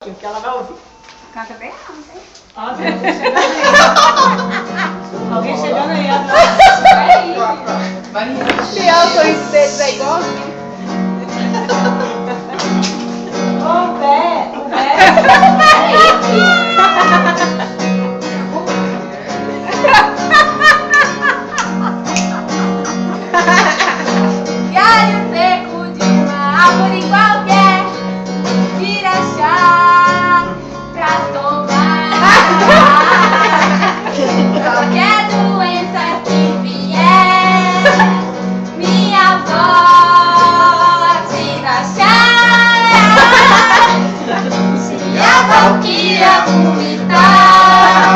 Que ela vai ouvir. Canta bem alto, hein? Ó, tem alguém chegando aí. Alguém chegando aí atrás. Vai aí. Se é o sorriso deles é igualzinho. Ô, Bé, o Bé. Galho seco de uma árvore qualquer, tira chá pra tomar. Qualquer doença que vier, minha avó tira chá. Se a valquíria vomitar,